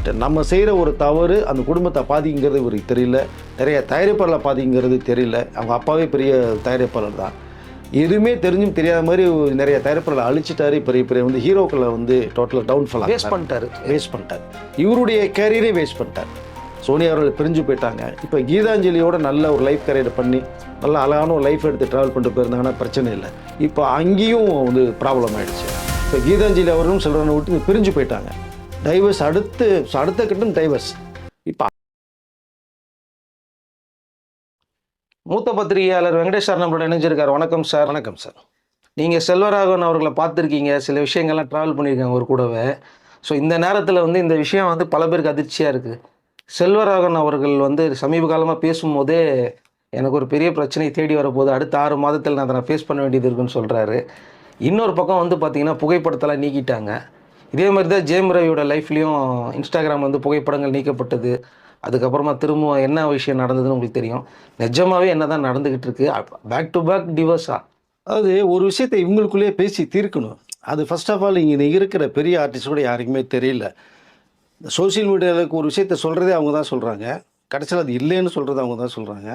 But நம்ம செய்கிற ஒரு தவறு அந்த குடும்பத்தை பாதிங்கிறது இவருக்கு தெரியல, நிறைய தயாரிப்பாளர்களை பாதிங்கிறது தெரியல. அவங்க அப்பாவே பெரிய தயாரிப்பாளர் தான். எதுவுமே தெரிஞ்சும் தெரியாத மாதிரி நிறைய தயாரிப்பாளர்களை அழிச்சிட்டாரு. பெரிய பெரிய வந்து ஹீரோக்களை வந்து டோட்டலாக டவுன்ஃபால் வேஸ்ட் பண்ணிட்டார். இவருடைய கேரியரே வேஸ்ட் பண்ணிட்டார். சோனியா அவர்கள் பிரிஞ்சு போயிட்டாங்க. இப்போ கீதாஞ்சலியோட நல்ல ஒரு லைஃப் கேரியர் பண்ணி நல்ல அழகான ஒரு லைஃப் எடுத்து ட்ராவல் பண்ணிட்டு போயிருந்தாங்கன்னா பிரச்சனை இல்லை. இப்போ அங்கேயும் வந்து ப்ராப்ளம் ஆகிடுச்சு. இப்போ கீதாஞ்சலி அவர்களும் செல்வரானை விட்டு பிரிஞ்சு போயிட்டாங்க. டைவர்ஸ் அடுத்த கட்டம் டைவர்ஸ். இப்போ மூத்த பத்திரிகையாளர் வெங்கடேஷ் சார் நம்மளோட இணைஞ்சிருக்கார். வணக்கம் சார். வணக்கம் சார். நீங்கள் செல்வராகவன் அவர்களை பார்த்துருக்கீங்க, சில விஷயங்கள்லாம் ட்ராவல் பண்ணியிருக்காங்க ஒரு கூடவே. ஸோ இந்த நேரத்தில் வந்து இந்த விஷயம் வந்து பல பேருக்கு அதிர்ச்சியாக இருக்குது. செல்வராகவன் அவர்கள் வந்து சமீப காலமாக பேசும்போதே எனக்கு ஒரு பெரிய பிரச்சனை தேடி வரப்போகுது, அடுத்த 6 மாதத்தில் நான் அதை ஃபேஸ் பண்ண வேண்டியது இருக்குன்னு சொல்கிறாரு. இன்னொரு பக்கம் வந்து பார்த்திங்கன்னா புகைப்படத்தெல்லாம் நீக்கிட்டாங்க. இதே மாதிரி தான் ஜெயம் ரவியோட லைஃப்லேயும் இன்ஸ்டாகிராமில் வந்து புகைப்படங்கள் நீக்கப்பட்டது. அதுக்கப்புறமா திரும்ப என்ன விஷயம் நடந்ததுன்னு உங்களுக்கு தெரியும். நிஜமாகவே என்ன தான் நடந்துக்கிட்டு இருக்கு? பேக் டு பேக் டிவோர்ஸா? அதாவது ஒரு விஷயத்தை இவங்களுக்குள்ளேயே பேசி தீர்க்கணும். அது ஃபர்ஸ்ட் ஆஃப் ஆல் இங்கே இருக்கிற பெரிய ஆர்டிஸ்ட் கூட யாருக்குமே தெரியல. சோசியல் மீடியாவுக்கு ஒரு விஷயத்த சொல்கிறதே அவங்க தான் சொல்கிறாங்க, கடைசியில் அது இல்லைன்னு சொல்கிறது அவங்க தான் சொல்கிறாங்க.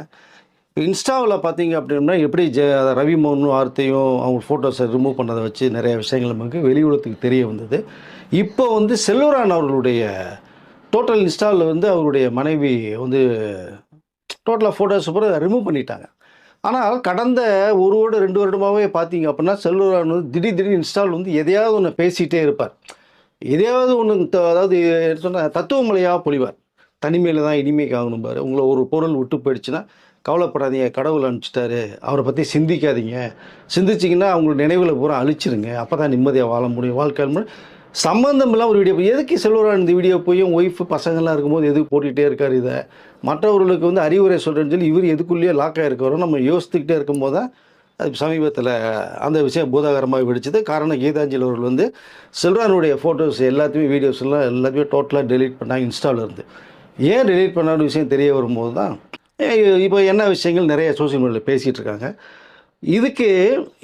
இப்போ இன்ஸ்டாவில் பார்த்தீங்க அப்படின்னா எப்படி ரவி மோகனும் வார்த்தையும் அவங்க ஃபோட்டோஸை ரிமூவ் பண்ணதை வச்சு நிறைய விஷயங்கள் நமக்கு வெளி உலகத்துக்கு தெரிய வந்தது. இப்போ வந்து செல்வரான் அவர்களுடைய டோட்டல் இன்ஸ்டாவில் வந்து அவருடைய மனைவி வந்து டோட்டலாக ஃபோட்டோஸ் பூரா ரிமூவ் பண்ணிட்டாங்க. ஆனால் கடந்த 1-2 வருடமாகவே பார்த்தீங்க அப்படின்னா செல்வரான் வந்து திடீர்னு இன்ஸ்டாவில் வந்து எதையாவது ஒன்று பேசிகிட்டே இருப்பார். எதையாவது ஒன்று அதாவது சொன்னால் தத்துவமலையாக பொழிவார். தனிமையில் தான் இனிமைக்கு ஆகணும்பார். உங்களை ஒரு பொருள் விட்டு போயிடுச்சுன்னா கவலைப்படாதீங்க, கடவுள் அனுப்பிச்சிட்டாரு, அவரை பற்றி சிந்திக்காதீங்க, சிந்திச்சிங்கன்னா அவங்களோட நினைவில் பூரா அழிச்சிருங்க, அப்போ தான் நிம்மதியாக வாழ முடியும், வாழ்க்கை சம்மந்தம் இல்லாமல் ஒரு வீடியோ. எதுக்கு செல்வரான் இந்த வீடியோ போய் ஒய்ஃபு பசங்கள்லாம் இருக்கும்போது எதுக்கு போட்டுக்கிட்டே இருக்கார்? இதை மற்றவர்களுக்கு வந்து அறிவுரை சொல்கிறேன்னு சொல்லி இவர் எதுக்குள்ளேயே லாக்காக இருக்கிறோம் நம்ம யோசித்துக்கிட்டே இருக்கும்போது தான் அது சமீபத்தில் அந்த விஷயம் பூதாகரமாக வெடிச்சது. காரணம் கீதாஞ்சலி அவர்கள் வந்து செல்வரானுடைய ஃபோட்டோஸ் எல்லாத்தையுமே வீடியோஸ் எல்லாம் எல்லாத்தையுமே டோட்டலாக டெலீட் பண்ணாங்க இன்ஸ்டாவில் இருந்து. ஏன் டெலீட் பண்ணாத விஷயம் தெரிய வரும்போது தான் இப்போ என்ன விஷயங்கள் நிறைய சோசியல் மீடியாவில் பேசிகிட்டு இருக்காங்க. இதுக்கு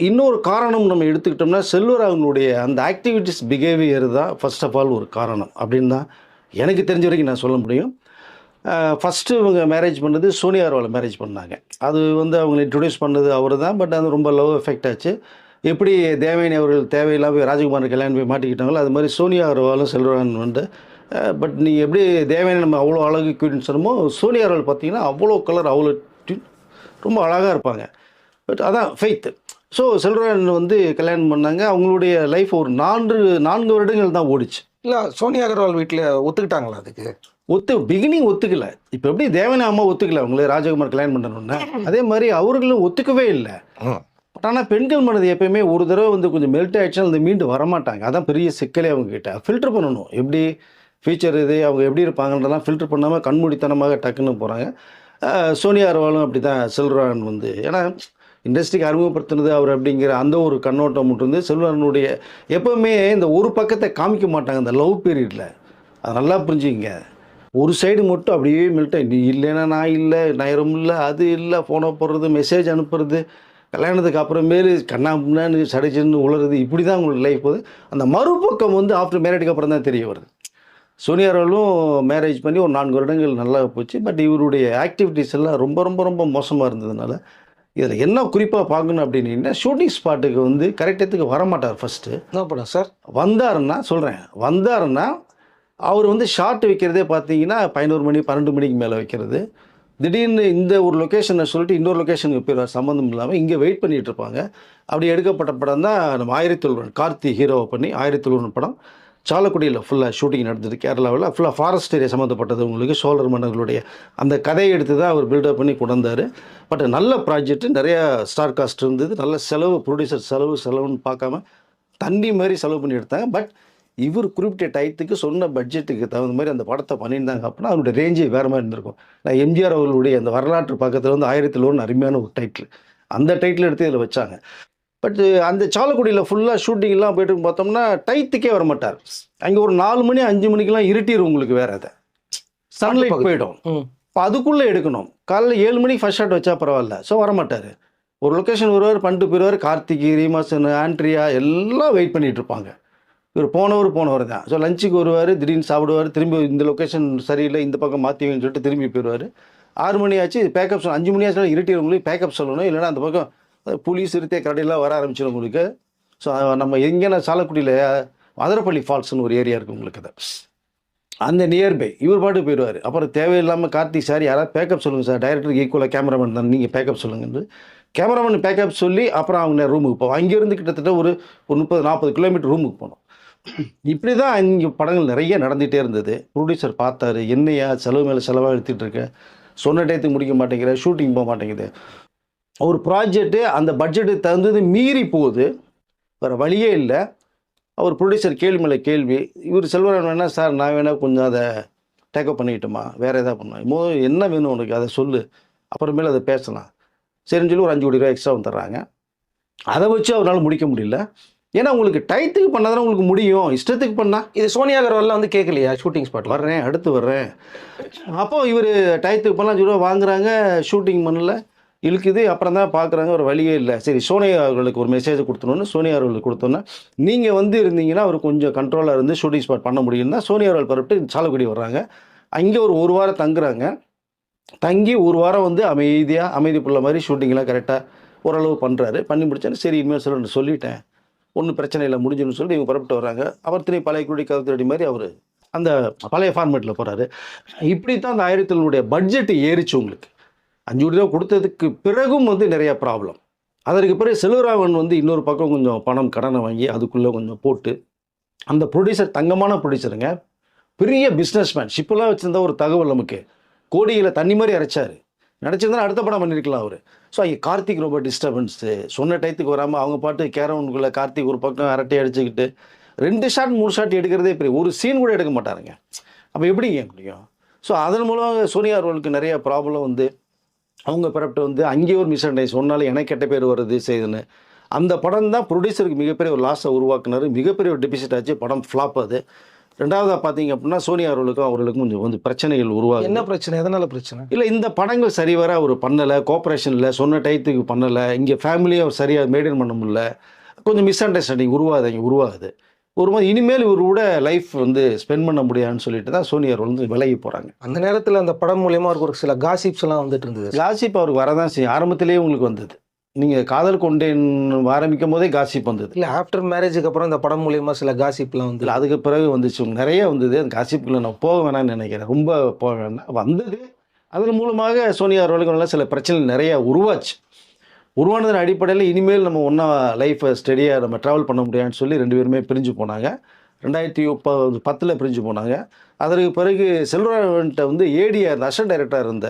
இன்னொரு காரணம் நம்ம எடுத்துக்கிட்டோம்னா செல்வராகவனுடைய அந்த ஆக்டிவிட்டீஸ் பிஹேவியர் தான் ஃபர்ஸ்ட் ஆஃப் ஆல் ஒரு காரணம் அப்படின்னு தான் எனக்கு தெரிஞ்ச வரைக்கும் நான் சொல்ல முடியும். ஃபஸ்ட்டு இவங்க மேரேஜ் பண்ணது சோனியா அகர்வாலை மேரேஜ் பண்ணாங்க. அது வந்து அவங்களை இன்ட்ரடியூஸ் பண்ணது அவர் தான். பட் அது ரொம்ப லவ் எஃபெக்ட் ஆச்சு. எப்படி தேவயானி அவர்கள் தேவையில்லாமல் ராஜகுமார் கல்யாணம் போய் மாட்டிக்கிட்டாங்களோ அது மாதிரி சோனியா அகர்வாலும் செல்வரான் வந்து பட் நீங்கள் எப்படி தேவயானி நம்ம அவ்வளோ அழகு க்யூட்னு சொன்னமோ சோனியா அகர்வால் பார்த்தீங்கன்னா அவ்வளோ கலர் அவ்வளோ ரொம்ப அழகாக இருப்பாங்க. பட் அதான் ஃபெய்த்து. ஸோ செல்வரான் வந்து கல்யாணம் பண்ணாங்க. அவங்களுடைய லைஃப் ஒரு 4 வருடங்கள் தான் ஓடிச்சு. இல்லை, சோனியா அகர்வால் வீட்டில் ஒத்துக்கிட்டாங்களா? அதுக்கு பிகினிங் ஒத்துக்கல. இப்போ எப்படி தேவயானி அம்மா ஒத்துக்கல அவங்களே ராஜகுமார் கல்யாணம் பண்ணணும்னா, அதே மாதிரி அவர்களும் ஒத்துக்கவே இல்லை. பட் ஆனால் பெண்கள் மனது எப்பயுமே ஒரு தடவை வந்து கொஞ்சம் மெல்ட் ஆகிடுச்சுன்னா அது மீண்டு வரமாட்டாங்க. அதான் பெரிய சிக்கலே அவங்க கிட்ட. ஃபில்டர் பண்ணணும், எப்படி ஃபியூச்சர் இது அவங்க எப்படி இருப்பாங்கன்றதெல்லாம் ஃபில்டர் பண்ணாமல் கண்மூடித்தனமாக டக்குன்னு போகிறாங்க. சோனியா அகர்வாலும் அப்படி தான் செல்வரான் வந்து ஏன்னா இண்டஸ்ட்ரிக்கு அறிமுகப்படுத்தினது அவர் அப்படிங்கிற அந்த ஒரு கண்ணோட்டம் மட்டும் வந்து செல்வரானுடைய எப்போவுமே இந்த ஒரு பக்கத்தை காமிக்க மாட்டாங்க இந்த லவ் பீரியடில். அது நல்லா புரிஞ்சுங்க. ஒரு சைடு மட்டும் அப்படியே மெல்ட்டாக நீ இல்லைன்னா நான் இல்லை, நேரம் இல்லை, அது இல்லை, ஃபோனை போடுறது, மெசேஜ் அனுப்புறது, கல்யாணத்துக்கு அப்புறமேலு கண்ணா முன்னான்னு சடைச்சுன்னு உளறது, இப்படி தான் உங்களோட லைஃப் போகுது. அந்த மறுபக்கம் வந்து ஆஃப்டர் மேரேஜுக்கு அப்புறம் தான் தெரிய வருது. சோனியா அகர்வாலும் மேரேஜ் பண்ணி ஒரு 4 வருடங்கள் நல்லா போச்சு. பட் இவருடைய ஆக்டிவிட்டீஸ் எல்லாம் ரொம்ப ரொம்ப ரொம்ப மோசமாக இருந்ததுனால இதில் என்ன குறிப்பாக பார்க்கணும் அப்படின்னா ஷூட்டிங் ஸ்பாட்டுக்கு வந்து கரெக்டத்துக்கு வரமாட்டார். ஃபஸ்ட்டு என்ன படம் சார்? வந்தாருன்னா அவர் வந்து ஷார்ட் வைக்கிறதே பார்த்தீங்கன்னா 11 மணி 12 மணிக்கு மேலே வைக்கிறது. திடீர்னு இந்த ஒரு லொக்கேஷனை சொல்லிட்டு இன்னொரு லொக்கேஷனுக்கு போயிடுவார் சம்மந்தம் இல்லாமல். இங்கே வெயிட் பண்ணிகிட்டு இருப்பாங்க. அப்படி எடுக்கப்பட்ட படம் தான் நம்ம 1001 கார்த்தி ஹீரோவை பண்ணி 1001 படம். சாலக்குடியில் ஃபுல்லாக ஷூட்டிங் நடந்தது. கேரளாவில் ஃபுல்லாக ஃபாரஸ்ட் ஏரியா சம்மந்தப்பட்டது. உங்களுக்கு சோழர் மன்னர்களுடைய அந்த கதையை எடுத்து தான் அவர் பில்டப் பண்ணி கொண்டு வந்தார். பட் நல்ல ப்ராஜெக்ட், நிறையா ஸ்டார் காஸ்ட் இருந்தது, நல்ல செலவு, ப்ரொடியூசர் செலவுன்னு பார்க்காம தண்ணி மாதிரி செலவு பண்ணி எடுத்தாங்க. பட் இவர் குறிப்பிட்ட டயத்துக்கு சொன்ன பட்ஜெட்டுக்கு தகுந்த மாதிரி அந்த படத்தை பண்ணியிருந்தாங்க அப்படின்னா அவருடைய ரேஞ்சே வேறு மாதிரி இருந்திருக்கும். நான் எம்ஜிஆர் அவர்களுடைய அந்த வரலாற்று பக்கத்தில் வந்து 1001 அருமையான ஒரு டைட்டில், அந்த டைட்டில் எடுத்து இதில் வச்சாங்க. பட் அந்த சாலக்குடியில் ஃபுல்லாக ஷூட்டிங்லாம் போய்ட்டு பார்த்தோம்னா டயத்துக்கே வரமாட்டார். அங்கே ஒரு 4 மணி 5 மணிக்கெலாம் இருட்டிடும் உங்களுக்கு. வேறு அதை சன்லைட் போயிடும். இப்போ அதுக்குள்ளே எடுக்கணும். காலையில் 7 மணிக்கு ஃபர்ஸ்ட் ஷாட் வச்சா பரவாயில்ல. ஸோ வரமாட்டார். ஒரு லொக்கேஷன் வருவார், பண்ணிட்டு போயிடுவார். கார்த்திக், ரீமாசன், ஆண்ட்ரியா எல்லாம் வெயிட் பண்ணிகிட்டு இருப்பாங்க. இவர் போனவர் தான். ஸோ லஞ்சுக்கு வருவார், திடீர்னு சாப்பிடுவார், திரும்பி இந்த லொக்கேஷன் சரியில்லை, இந்த பக்கம் மாற்றிங்கன்னு சொல்லிட்டு திரும்பி போயிடுவார். 6 மணி ஆச்சு பேக்கப் சொல்லணும், 5 மணி ஆச்சுனா இருட்டிடுவங்களுக்கு பேக்கப் சொல்லணும், இல்லைனா அந்த பக்கம் புலி சிறுத்தை கடையெல்லாம் வர ஆரம்பிச்சிடும் உங்களுக்கு. ஸோ நம்ம எங்கேனா சாலக்குடியில் மதுரப்பள்ளி ஃபால்ஸ்னு ஒரு ஏரியா இருக்குது உங்களுக்கு, அதை அந்த நியர்பை இவர் பாட்டு போயிடுவார். அப்புறம் தேவையில்லாமல் கார்த்திக் சார் யாராவது பேக்கப் சொல்லுங்கள் சார், டைரக்டருக்கு ஈக்குவலாக கேமராமேன் தான், நீங்கள் பேக்கப் சொல்லுங்கன்னு கேமராமேன் பேக்கப் சொல்லி அப்புறம் அவங்க ரூமுக்கு போவோம். அங்கேருந்து கிட்டத்தட்ட ஒரு 30-40 கிலோமீட்டர் ரூமுக்கு போனோம். இப்படி தான் இங்கே படங்கள் நிறைய நடந்துகிட்டே இருந்தது. ப்ரொடியூசர் பார்த்தாரு, என்னையா செலவு மேலே செலவாக எடுத்துகிட்டு இருக்க, சொன்ன டயத்துக்கு முடிக்க மாட்டேங்கிற, ஷூட்டிங் போக மாட்டேங்குது, ஒரு ப்ராஜெக்ட்டு அந்த பட்ஜெட்டுக்கு தகுந்தது மீறி போகுது, வேறு வழியே இல்லை. அவர் ப்ரொடியூசர் கேள்வி மேலே கேள்வி. இவர் செல்வராகவன் வேணா சார் நான் வேணால் கொஞ்சம் அதை டேக்கப் பண்ணிக்கிட்டோமா, வேறு எதாவது பண்ணுவேன், என்ன வேணும் உனக்கு அதை சொல்லு, அப்புறமேல அதை பேசலாம் சரின்னு சொல்லி ஒரு 5 கோடி ரூபா எக்ஸ்ட்ரா வந்துடுறாங்க. அதை வச்சு அவரால் முடிக்க முடியல. ஏன்னா உங்களுக்கு டயத்துக்கு பண்ணால் தானே உங்களுக்கு முடியும், இஷ்டத்துக்கு பண்ணால். இது சோனியா அகர்வால்லாம் வந்து கேட்கலையா ஷூட்டிங் ஸ்பாட்டில்? அடுத்து வர்றேன். அப்போது இவர் டயத்துக்கு பண்ணலாம் 5 ரூபா வாங்குறாங்க, ஷூட்டிங் பண்ணல, இழுக்குது. அப்புறம் தான் பார்க்குறாங்க ஒரு வழியே இல்லை. சரி சோனியா அவர்களுக்கு ஒரு மெசேஜ் கொடுத்துனோன்னு சோனியா அவர்களுக்கு கொடுத்தோன்னா, நீங்கள் வந்து இருந்தீங்கன்னா அவர் கொஞ்சம் கண்ட்ரோலாக இருந்து ஷூட்டிங் ஸ்பாட் பண்ண முடியும்னா சோனியா அவர்கள் பரப்பிட்டு சாலக்குடி வர்றாங்க. அங்கே ஒரு வாரம் தங்குறாங்க. தங்கி 1 வாரம் வந்து அமைதி புள்ள மாதிரி ஷூட்டிங்லாம் கரெக்டாக ஓரளவு பண்ணுறாரு. பண்ணி முடிச்சாரு. சரி இனிமேல் சொல்லிட்டேன், ஒன்றும் பிரச்சனை இல்லை, முடிஞ்சுன்னு சொல்லிட்டு இவங்க பரப்பிட்டு வர்றாங்க. அவர் திரும்பி பழைய குடி கவுத்தடி மாதிரி அவர் அந்த பழைய ஃபார்மேட்டில் போகிறாரு. இப்படி தான் அந்த 1000 பட்ஜெட்டு ஏறிச்சு உங்களுக்கு. 5 கோடி ரூபா கொடுத்ததுக்கு பிறகும் வந்து நிறையா ப்ராப்ளம். அதற்கு பிறகு செல்வராகவன் வந்து இன்னொரு பக்கம் கொஞ்சம் பணம் கடனை வாங்கி அதுக்குள்ளே கொஞ்சம் போட்டு, அந்த ப்ரொடியூசர் தங்கமான ப்ரொடியூசருங்க, பெரிய பிஸ்னஸ்மேன், ஷிப்பெல்லாம் வச்சுருந்தா ஒரு தகவல் நமக்கு, கோடியில் தண்ணி மாதிரி அரைச்சார். நினச்சிருந்தா அடுத்த படம் பண்ணியிருக்கலாம் அவர். ஸோ அங்கே கார்த்திக் ரொம்ப டிஸ்டர்பன்ஸு, சொன்ன டயத்துக்கு வராமல் அவங்க பாட்டு கேரவனுக்குள்ளே கார்த்திக் ஒரு பக்கம் அரட்டை அடிச்சுக்கிட்டு 2 ஷாட் 3 ஷாட் எடுக்கிறதே பெரிய, ஒரு சீன் கூட எடுக்க மாட்டாருங்க. அப்போ எப்படிங்க முடியும்? ஸோ அதன் மூலம் சோனியா அவர்களுக்கு நிறைய ப்ராப்ளம் வந்து அவங்க பிறப்பிட்டு வந்து அங்கேயே ஒரு மிஸ் அண்டர்ஸ்டாண்டிங் சொன்னாலும் எனக்கு கெட்ட பேர் வருது செய்யுதுன்னு. அந்த படம் தான் ப்ரொடியூசருக்கு மிகப்பெரிய ஒரு லாஸை உருவாக்குனார், மிகப்பெரிய ஒரு டெபிசிட் ஆச்சு, படம் ஃப்ளாப் அது. ரெண்டாவதாக பார்த்தீங்க அப்படின்னா சோனியா அவர்களுக்கும் கொஞ்சம் வந்து பிரச்சனைகள் உருவாகுது. என்ன பிரச்சனை, எதனால் பிரச்சனை? இல்லை இந்த படங்கள் சரிவர அவர் பண்ணலை, கோஆப்ரேஷனில் சொன்ன டயத்துக்கு பண்ணலை, இங்கே ஃபேமிலியை அவர் சரியாக மெயின்டைன் பண்ண முடியல, கொஞ்சம் மிஸ் அண்டர்ஸ்டாண்டிங் உருவாகுது. ஒரு மாதிரி இனிமேல் இவரோட லைஃப் வந்து ஸ்பெண்ட் பண்ண முடியாதுன்னு சொல்லிட்டு தான் சோனியா அவர்கள் வந்து விலகி போகிறாங்க. அந்த நேரத்தில் அந்த படம் மூலியமாக அவருக்கு ஒரு சில காசிப்ஸ் எல்லாம் வந்துட்டு இருந்தது. காசிப் அவருக்கு வரதான் செய்யும், ஆரம்பத்திலேயே உங்களுக்கு வந்தது. நீங்கள் காதல் கொண்டேன் ஆரம்பிக்கும் போதே காசிப் வந்தது. இல்லை ஆஃப்டர் மேரேஜுக்கு அப்புறம் இந்த படம் மூலியமாக சில காசிப்லாம் வந்து இல்லை அதுக்கு பிறகு வந்துச்சு, நிறைய வந்தது. அந்த காசிப்புக்குள்ளே நான் போக வேணாம்னு நினைக்கிறேன், ரொம்ப போக வேணாம் வந்தது. அதன் மூலமாக சோனியா அவர்களுக்கு சில பிரச்சனைகள் நிறையா உருவானதன் அடிப்படையில் இனிமேல் நம்ம ஒன்றா லைஃப்பை ஸ்டடியாக நம்ம ட்ராவல் பண்ண முடியாதுன்னு சொல்லி 2 பேருமே பிரிஞ்சு போனாங்க. 2010 பிரிஞ்சு போனாங்க. அதற்கு பிறகு செல்வராகவன்கிட்ட வந்து ஏடிஆர் அசிஸ்டன்ட் டைரக்டராக இருந்த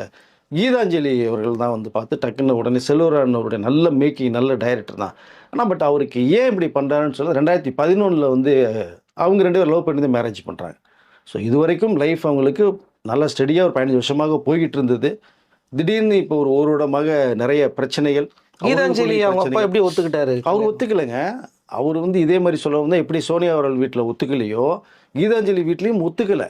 கீதாஞ்சலி அவர்கள் தான் வந்து பார்த்து டக்குன்னு உடனே செல்வராகவன் அவருடைய நல்ல மேக்கிங், நல்ல டைரக்டர் தான். ஆனால் பட் அவருக்கு ஏன் இப்படி பண்ணுறாருன்னு சொல்லி 2011 வந்து அவங்க 2 பேரும் லவ் பண்ணி தான் மேரேஜ் பண்ணுறாங்க. ஸோ இது வரைக்கும் லைஃப் அவங்களுக்கு நல்ல ஸ்டடியாக ஒரு 15 வருஷமாக போய்கிட்டு இருந்தது. திடீர்னு இப்போ ஒரு வருடமாக நிறைய பிரச்சனைகள். கீதாஞ்சலி அவங்க அப்பா எப்படி ஒத்துக்கிட்டாரு? அவர் ஒத்துக்கலைங்க. அவர் வந்து இதே மாதிரி சொல்லவும் தான் எப்படி சோனியா அவர்கள் வீட்டில் ஒத்துக்கலையோ கீதாஞ்சலி வீட்லேயும் ஒத்துக்கலை.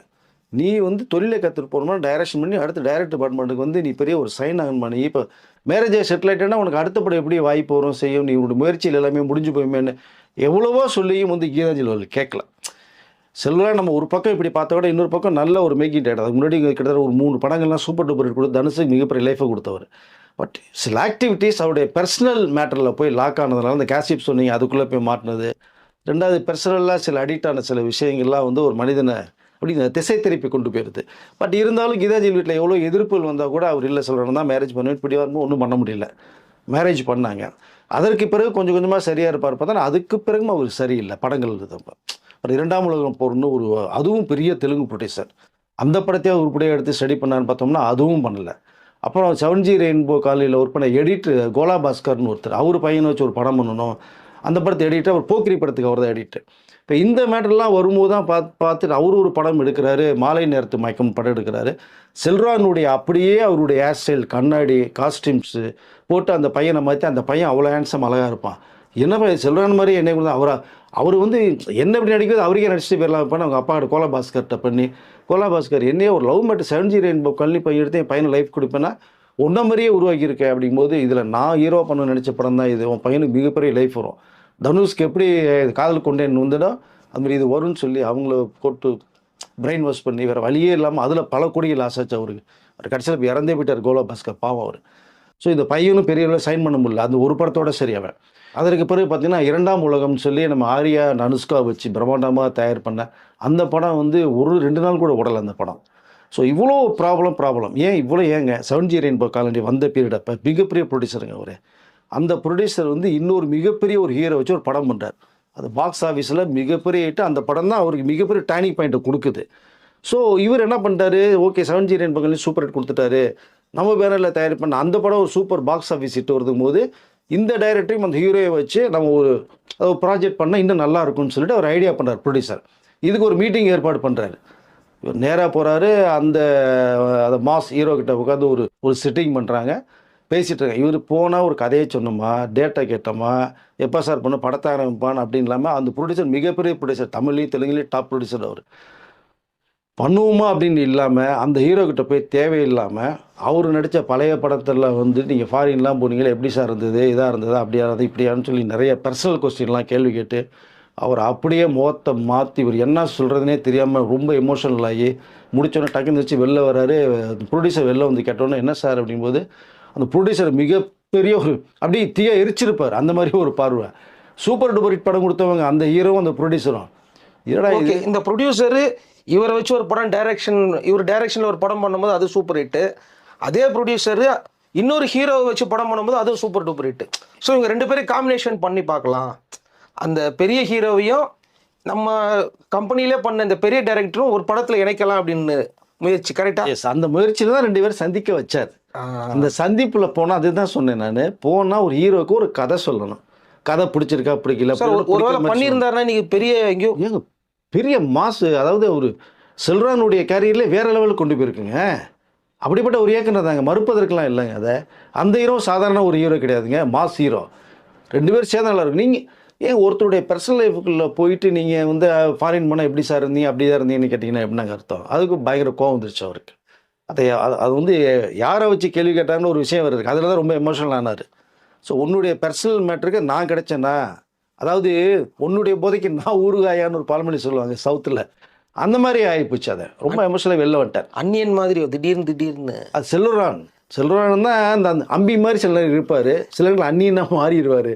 நீ வந்து தொழிலை கற்றுட்டு போகணும்னா டைரக்ஷன் பண்ணி அடுத்த டைரக்ட் டிபார்ட்மெண்ட்டுக்கு வந்து நீ பெரிய ஒரு சைன் ஆகன் பண்ணி இப்போ மேரேஜை செட்டில் ஆகிட்டேன்னா உனக்கு அடுத்த படம் எப்படி வாய்ப்பு வரும் செய்யும், நீ உன்னோட முயற்சியில் எல்லாமே முடிஞ்சு போயுமேன்னு எவ்வளவோ சொல்லியும் வந்து கீதாஞ்சலி அவர்கள் கேட்கல. செல்வராக நம்ம ஒரு பக்கம் இப்படி பார்த்தா கூட இன்னொரு பக்கம் நல்ல ஒரு மேக்கிங் டேட். அதுக்கு முன்னாடி கிட்டத்தட்ட ஒரு 3 படங்கள்லாம் சூப்பர் டூப்பர் ஹிட் கொடுத்து தனுஷுக்கு மிகப்பெரிய லைஃபை கொடுத்தவர். பட் சில ஆக்டிவிட்டீஸ் அவருடைய பர்சனல் மேட்டரில் போய் லாக் ஆனதுனால அந்த கேசிப் சொன்னீங்க அதுக்குள்ளே போய் மாட்டினது. ரெண்டாவது பர்சனலாக சில அடிக்ட் ஆன சில விஷயங்கள்லாம் வந்து ஒரு மனிதனை அப்படி திசை திருப்பி கொண்டு போயிடுது. பட் இருந்தாலும் கீதாஞ்சலி வீட்டில் எவ்வளோ எதிர்ப்புகள் வந்தால் கூட அவர் இல்லை சொல்கிறேன் தான் மேரேஜ் பண்ணுவேன் இப்படி வரும்போது ஒன்றும் பண்ண முடியல. மேரேஜ் பண்ணாங்க. அதற்கு பிறகு கொஞ்சம் கொஞ்சமாக சரியாக இருப்பார் பார்த்தா அதுக்கு பிறகும் அவர் சரியில்லை படங்கள். அப்புறம் 2ஆம் உலகம் போர்னு ஒரு அதுவும் பெரிய தெலுங்கு ப்ரொடியூசர், அந்த படத்தையும் உருப்படியாக எடுத்து ஸ்டடி பண்ணான்னு பார்த்தோம்னா அதுவும் பண்ணலை. அப்புறம் 7G ரெயின்போ காலையில் ஒர்க் பண்ண எடிட்டர் கோலா பாஸ்கர்னு ஒருத்தர், அவர் பையனை வச்சு ஒரு படம் பண்ணணும், அந்த படத்தை எடிட்டர் அவர் போக்கிரி படத்துக்கு அவர் தான் எடிட்டர். இப்போ இந்த மேட்டர்லாம் வரும்போது தான் பார்த்துட்டு அவர் ஒரு படம் எடுக்கிறாரு, மாலை நேரத்து மயக்கம் படம் எடுக்கிறாரு. செல்வராகவனுடைய அப்படியே அவருடைய ஹேர் ஸ்டைல், கண்ணாடி, காஸ்டியூம்ஸு போட்டு அந்த பையனை மாற்றி அந்த பையன் அவ்வளோ ஹேண்ட்ஸம் அழகாக இருப்பான். என்ன பையன் செல்வராகவன் மாதிரி என்ன கூட அவர் வந்து என்ன இப்படி நடிக்கிறது அவருக்கே நடிச்சுட்டு போயிடலாம் இருப்பான்னு அவங்க அப்பா கோலா பாஸ்கர்கிட்ட பண்ணி, கோலா பாஸ்கர் என்னையே ஒரு லவ் மேட்டர் 7G ரெயின்போ கல்வி பையன் எடுத்து என் பையனை லைஃப் கொடுப்பேன்னா ஒன்றை மாதிரியே உருவாக்கியிருக்கேன். அப்படிங்கும்போது இதில் நான் ஹீரோ பண்ண நினச்ச படம் தான் இது. உன் பையனுக்கு மிகப்பெரிய லைஃப் வரும். தனுஷ்க்கு எப்படி காதல் கொண்டேன்னு வந்துடும் அதுமாதிரி இது வரும்னு சொல்லி அவங்கள போட்டு பிரெயின் வாஷ் பண்ணி வேறு வழியே இல்லாமல் அதில் பல கோடிகள் லாஸ் ஆச்சு அவருக்கு. அவர் கடைசியில் இப்போ இறந்தே போயிட்டார் கோலா பாஸ்கர், பாவம் அவர். ஸோ இந்த பையனும் பெரிய அளவில் சைன் பண்ண முடியல, அந்த ஒரு படத்தோட சரி அவன். அதற்கு பிறகு பார்த்தீங்கன்னா 2ஆம் உலகம்னு சொல்லி நம்ம ஆர்யா அனுஷ்கா வச்சு பிரம்மாண்டமாக தயார் பண்ண அந்த படம் வந்து ஒரு 2 நாள் கூட ஓடலை அந்த படம். ஸோ இவ்வளோ ப்ராப்ளம் ஏன் இவ்வளோ ஏங்க 7G ரெயின்போ காலனி வந்த பீரியட் அப்போ மிகப்பெரிய ப்ரொடியூசருங்க அவர். அந்த ப்ரொடியூசர் வந்து இன்னொரு மிகப்பெரிய ஒரு ஹீரோ வச்சு ஒரு படம் பண்ணுறார். அது பாக்ஸ் ஆஃபீஸில் மிகப்பெரிய ஹிட். அந்த படம் தான் அவருக்கு மிகப்பெரிய டேர்னிங் பாயிண்ட்டை கொடுக்குது. ஸோ இவர் என்ன பண்ணிட்டாரு, okay 7G rainbow colony super hit கொடுத்துட்டாரு, நம்ம பேனரில் தயார் பண்ண அந்த படம் ஒரு சூப்பர் பாக்ஸ் ஆஃபீஸ் ஹிட் வருதும் போது இந்த டைரக்டரையும் அந்த ஹீரோயை வச்சு நம்ம ஒரு ப்ராஜெக்ட் பண்ணால் இன்னும் நல்லா இருக்கும்னு சொல்லிட்டு அவர் ஐடியா பண்ணுறார் ப்ரொடியூசர். இதுக்கு ஒரு மீட்டிங் ஏற்பாடு பண்ணுறாரு. இவர் நேராக போகிறாரு, அந்த மாஸ் ஹீரோ கிட்ட உட்காந்து ஒரு சிட்டிங் பண்ணுறாங்க, பேசிகிட்டு இருக்காங்க. இவர் போனால் ஒரு கதையை சொன்னோமா, டேட்டா கேட்டோமா, எப்போ சார் பண்ண படத்தை ஆரம்பிப்பான்னு அப்படின்னு இல்லாமல் அந்த ப்ரொடியூசர் மிகப்பெரிய ப்ரொடியூசர், தமிழ்லையும் தெலுங்குலேயும் டாப் ப்ரொடியூசர் அவர். பண்ணுவோமா அப்படின்னு இல்லாமல் அந்த ஹீரோ கிட்ட போய் தேவையில்லாமல் அவர் நடித்த பழைய படத்தில் வந்து நீங்கள் ஃபாரின்லாம் போனீங்களே எப்படி சார் இருந்தது, இதாக இருந்தது, அப்படியா இருந்தது, இப்படியான்னு சொல்லி நிறைய பர்சனல் கொஸ்டின்லாம் கேள்வி கேட்டு அவர் அப்படியே முகத்தை மாற்றி இவர் என்ன சொல்கிறதுனே தெரியாமல் ரொம்ப எமோஷனல் ஆகி முடிச்சோன்னே டக்குன்னு வச்சு வெளில வராரு. ப்ரொடியூசர் வெளில வந்து கேட்டோன்னே என்ன சார் அப்படிங்கும்போது அந்த ப்ரொடியூசர் மிகப்பெரிய ஒரு அப்படியே தீயா எரிச்சிருப்பார். அந்த மாதிரி ஒரு பார்வை. சூப்பர் டூப்பர் ஹிட் படம் கொடுத்தவங்க அந்த ஹீரோவும் அந்த ப்ரொடியூசரும். இதடா இந்த ப்ரொடியூசரு இவரை வச்சு ஒரு படம் இவர் டைரக்ஷனில் ஒரு படம் பண்ணும்போது அது சூப்பர் ஹிட்டு. அதே ப்ரொடியூசரு இன்னொரு ஹீரோவை வச்சு படம் பண்ணும்போது அது சூப்பர் டூப்பர் ஹிட்டு. ஸோ இவங்க 2 பேரும் காம்பினேஷன் பண்ணி பார்க்கலாம். அந்த பெரிய ஹீரோவையும் நம்ம கம்பெனிலே பண்ண இந்த பெரிய டைரக்டரும் ஒரு படத்தில் இணைக்கலாம் அப்படின்னு முயற்சி. கரெக்டாக எஸ், அந்த முயற்சியில் தான் 2 பேரும் சந்திக்க வச்சார். அந்த சந்திப்பில் போனால் அதுதான் சொன்னேன் நான், போனால் ஒரு ஹீரோவுக்கு ஒரு கதை சொல்லணும். கதை பிடிச்சிருக்கா பிடிக்கல. ஒருவேளை பண்ணியிருந்தாருன்னா நீங்கள் பெரிய எங்கேயோ ஏங்க பெரிய மாசு, அதாவது ஒரு செல்வரானுடைய கேரியர்லேயே வேறு லெவலுக்கு கொண்டு போயிருக்குங்க. அப்படிப்பட்ட ஒரு இயக்குனர் தாங்க, மறுப்பதற்கெல்லாம் இல்லைங்க. அதை அந்த ஹீரோ சாதாரண ஒரு ஹீரோ கிடையாதுங்க, மாஸ் ஹீரோ. 2 பேரும் சேர்ந்து நல்லா இருக்கும். நீங்கள் ஏன் ஒருத்தருடைய பர்சனல் லைஃபுக்குள்ளே போயிட்டு நீங்கள் வந்து ஃபாரின் போனால் எப்படி சார் இருந்தீங்க, அப்படி தான் இருந்தீங்கன்னு கேட்டிங்கன்னா எப்படின்னாங்க அர்த்தம். அதுக்கு பயங்கர கோவம் வந்துருச்சு அவருக்கு. அது வந்து யாரை வச்சு கேள்வி கேட்டாங்கன்னு ஒரு விஷயம் வருது, அதில் தான் ரொம்ப எமோஷனல் ஆனார். ஸோ உன்னுடைய பர்சனல் மேட்டருக்கு நான் கிடைச்சேன்னா, அதாவது உன்னுடைய போதைக்கு நான் ஊறுகாயான்னு ஒரு பழமொழி சொல்லுவாங்க சவுத்தில், அந்த மாதிரி ஆகிப்போச்சு. அதை ரொம்ப எமோஷனலாக வெளில வந்துட்டார். அன்னியன் மாதிரி திடீர்னு அது செல்வரான் தான் அந்த அம்பி மாதிரி சில நேரம் இருப்பார், சில நேரங்கள் அன்னியனாக மாறிடுவார்,